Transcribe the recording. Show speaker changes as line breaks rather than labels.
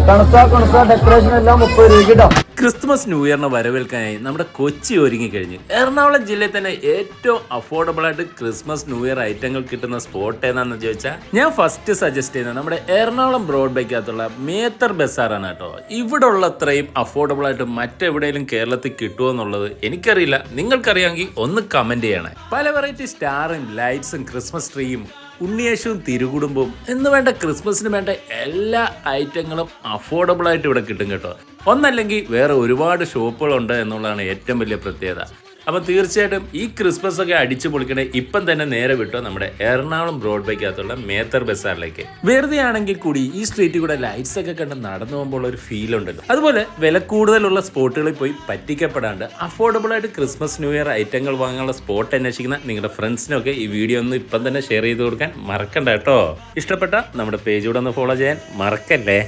കണസ decoration എല്ലാം 30 രൂപ കേട്ടോ.
ക്രിസ്മസ് ന്യൂ ഇയറിനെ വരവേൽക്കാനായി നമ്മുടെ കൊച്ചി ഒരുങ്ങിക്കഴിഞ്ഞു. എറണാകുളം ജില്ലയിൽ തന്നെ ഏറ്റവും അഫോർഡബിൾ ആയിട്ട് ക്രിസ്മസ് ന്യൂ ഇയർ ഐറ്റങ്ങൾ കിട്ടുന്ന സ്പോട്ട് ഏതാണെന്ന് ചോദിച്ചാൽ ഞാൻ ഫസ്റ്റ് സജസ്റ്റ് ചെയ്യുന്നത് നമ്മുടെ എറണാകുളം ബ്രോഡ് ബൈക്കകത്തുള്ള മേത്തർ ബസാറാണ് കേട്ടോ. ഇവിടെ ഉള്ള അത്രയും അഫോർഡബിൾ ആയിട്ട് മറ്റെവിടെയെങ്കിലും കേരളത്തിൽ കിട്ടുമോ എന്നുള്ളത് എനിക്കറിയില്ല. നിങ്ങൾക്കറിയാമെങ്കിൽ ഒന്ന് കമന്റ് ചെയ്യണേ. പല വെറൈറ്റി സ്റ്റാറും ലൈറ്റ്സും ക്രിസ്മസ് ട്രീയും ഉണ്ണിയേശുവും തിരുകുടുംബവും എന്ന് വേണ്ട ക്രിസ്മസിന് വേണ്ട എല്ലാ ഐറ്റങ്ങളും അഫോർഡബിൾ ആയിട്ട് ഇവിടെ കിട്ടും കേട്ടോ. ഒന്നല്ലെങ്കിൽ വേറെ ഒരുപാട് ഷോപ്പുകളുണ്ട് എന്നുള്ളതാണ് ഏറ്റവും വലിയ പ്രത്യേകത. അപ്പോൾ തീർച്ചയായിട്ടും ഈ ക്രിസ്മസ് ഒക്കെ അടിച്ചു പൊളിക്കണേ ഇപ്പം തന്നെ നേരെ വിട്ടോ നമ്മുടെ എറണാകുളം ബ്രോഡ് ബൈക്കകത്തുള്ള മേത്തർ ബസാറിലേക്ക്. വെറുതെ ആണെങ്കിൽ കൂടി ഈ സ്ട്രീറ്റിൽ കൂടെ ലൈറ്റ്സ് ഒക്കെ കണ്ട് നടന്നു പോകുമ്പോൾ ഒരു ഫീൽ ഉണ്ടല്ലോ. അതുപോലെ വില കൂടുതലുള്ള സ്പോട്ടുകളിൽ പോയി പറ്റിക്കപ്പെടാണ്ട് അഫോർഡബിൾ ആയിട്ട് ക്രിസ്മസ് ന്യൂ ഇയർ ഐറ്റങ്ങൾ വാങ്ങാനുള്ള സ്പോട്ട് അന്വേഷിക്കുന്ന നിങ്ങളുടെ ഫ്രണ്ട്സിനൊക്കെ ഈ വീഡിയോ ഒന്ന് ഇപ്പം തന്നെ ഷെയർ ചെയ്ത് കൊടുക്കാൻ മറക്കണ്ട കേട്ടോ. ഇഷ്ടപ്പെട്ട നമ്മുടെ പേജ് കൂടെ ഒന്ന് ഫോളോ ചെയ്യാൻ മറക്കല്ലേ.